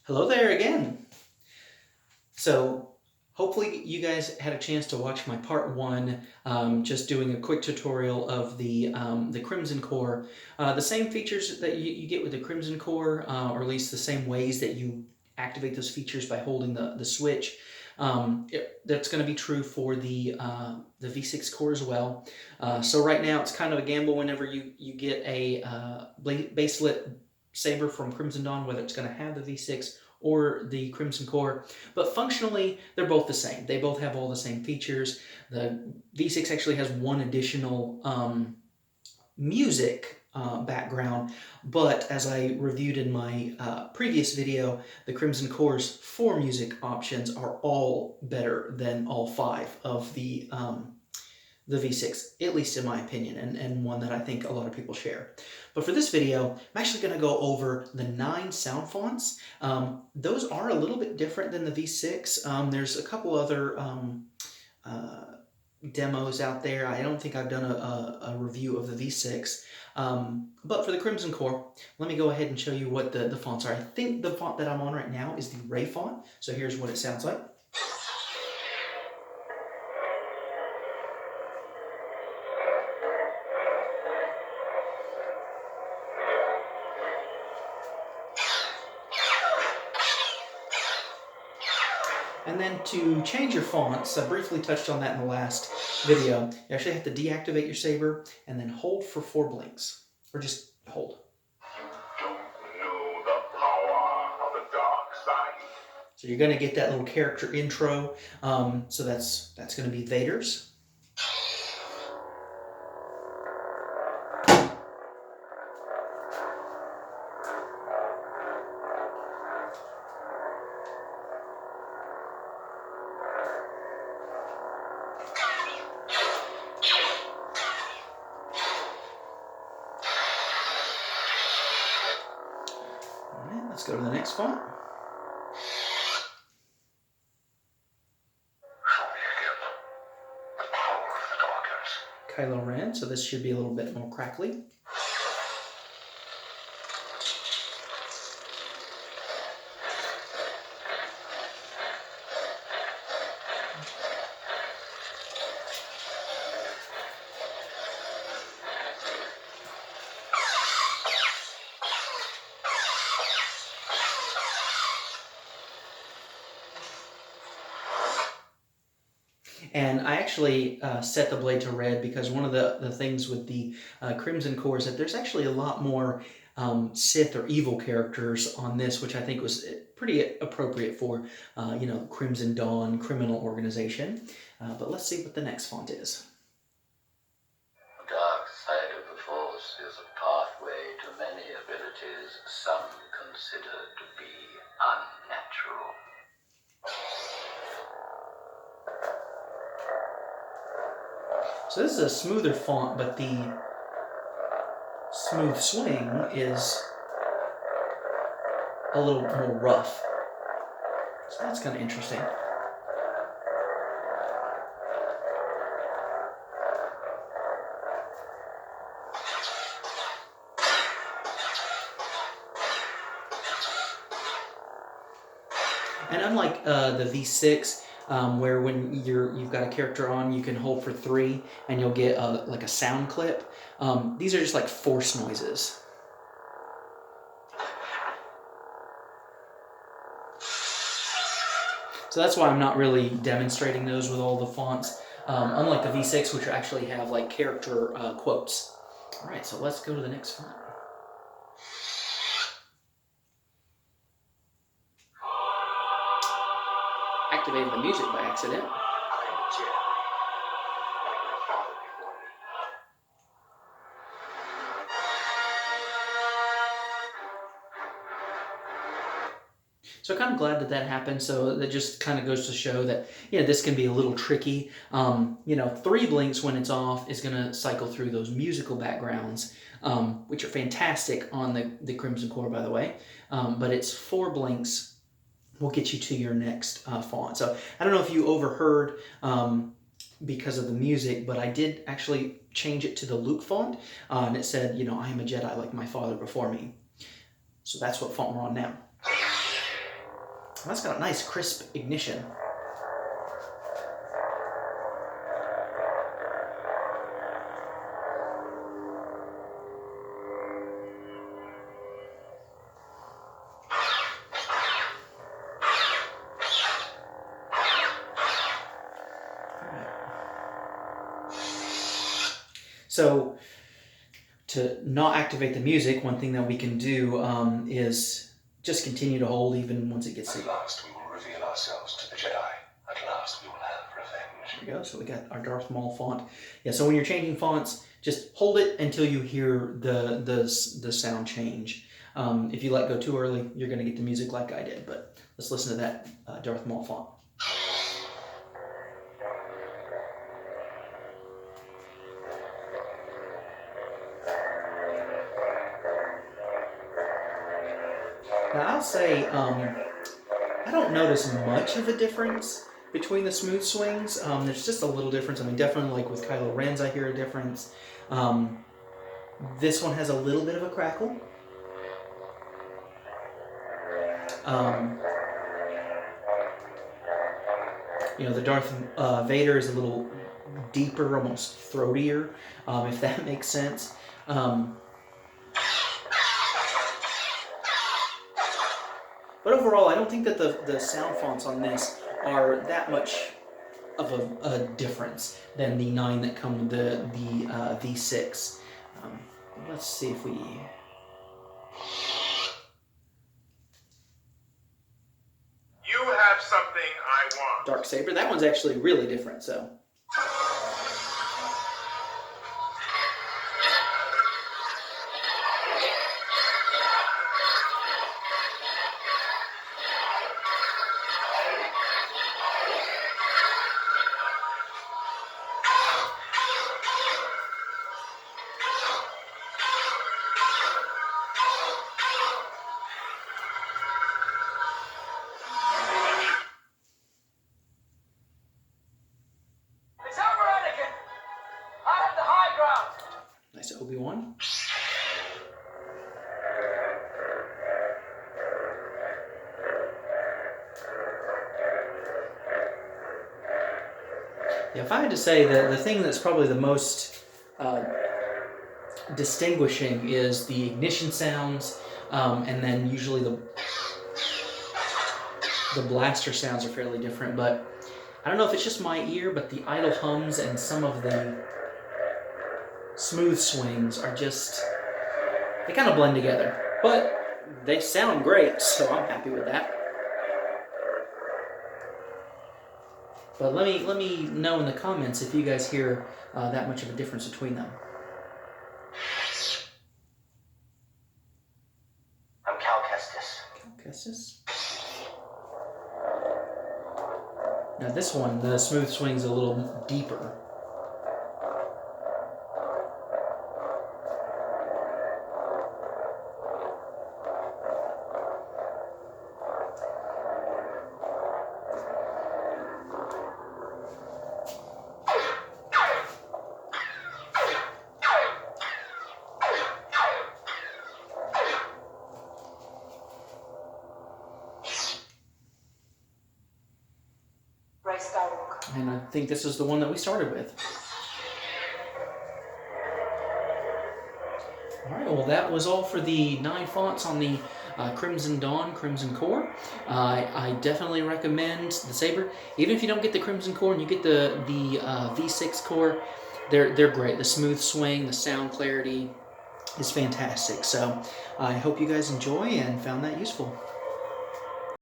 Hello there again. So hopefully you guys had a chance to watch my part one, just doing a quick tutorial of the Crimson Core. The same features that you get with the Crimson Core, or at least the same ways that you activate those features by holding the switch. That's going to be true for the V6 core as well. So right now it's kind of a gamble whenever you get a baselit saber from Crimson Dawn, whether it's going to have the V6 or the Crimson Core, but functionally they're both the same. They both have all the same features. The V6 actually has one additional music background, but as I reviewed in my previous video, the Crimson Core's 4 music options are all better than all 5 of the V6, at least in my opinion, and one that I think a lot of people share. But for this video, I'm actually going to go over the 9 sound fonts. Those are a little bit different than the V6. There's a couple other demos out there. I don't think I've done a review of the V6. But for the Crimson Core, let me go ahead and show you what the fonts are. I think the font that I'm on right now is the Ray font. So here's what it sounds like. And then to change your fonts, I briefly touched on that in the last video. You actually have to deactivate your saber and then hold for 4 blinks, or just hold. So you're going to get that little character intro. So that's going to be Vader's. Let's go to the next font. Kylo Ren, so this should be a little bit more crackly. And I actually set the blade to red because one of the things with the Crimson Core is that there's actually a lot more Sith or evil characters on this, which I think was pretty appropriate for, Crimson Dawn criminal organization. But let's see what the next font is. The dark side of the Force is a pathway to many abilities some consider to be unnatural. So this is a smoother font, but the smooth swing is a little more rough. So that's kind of interesting. And unlike the V6, where when you've got a character on, you can hold for 3 and you'll get like a sound clip. These are just like force noises. So that's why I'm not really demonstrating those with all the fonts, unlike the V6, which actually have like character quotes. All right, so let's go to the next font. Activated the music by accident. So I'm kind of glad that happened. So that just kind of goes to show that, this can be a little tricky. 3 blinks when it's off is going to cycle through those musical backgrounds, which are fantastic on the Crimson Core, by the way. But it's 4 blinks will get you to your next font. So I don't know if you overheard because of the music, but I did actually change it to the Luke font, and it said, I am a Jedi like my father before me. So that's what font we're on now. That's got a nice crisp ignition. So to not activate the music, one thing that we can do is just continue to hold even once it gets to... At last we will reveal ourselves to the Jedi. At last we will have revenge. There we go. So we got our Darth Maul font. Yeah, so when you're changing fonts, just hold it until you hear the sound change. If you let go too early, you're going to get the music like I did. But let's listen to that Darth Maul font. Now, I'll say I don't notice much of a difference between the smooth swings. There's just a little difference. I mean, definitely like with Kylo Ren's, I hear a difference. This one has a little bit of a crackle. The Darth Vader is a little deeper, almost throatier, if that makes sense. But overall, I don't think that the sound fonts on this are that much of a difference than the 9 that come with the V6. Let's see if we... You have something I want. Darksaber, that one's actually really different, so... Nice Obi-Wan. Yeah, if I had to say the thing that's probably the most distinguishing is the ignition sounds, and then usually the blaster sounds are fairly different, but I don't know if it's just my ear, but the idle hums and some of the smooth swings are just, they kind of blend together, but they sound great, so I'm happy with that. But let me know in the comments if you guys hear that much of a difference between them. I'm Cal Kestis. Cal Kestis? Now this one, the smooth swing's a little deeper. And I think this is the one that we started with. Alright, well that was all for the 9 fonts on the Crimson Dawn Crimson Core. I definitely recommend the Saber. Even if you don't get the Crimson Core and you get the V6 Core, they're great. The smooth swing, the sound clarity is fantastic. So I hope you guys enjoy and found that useful.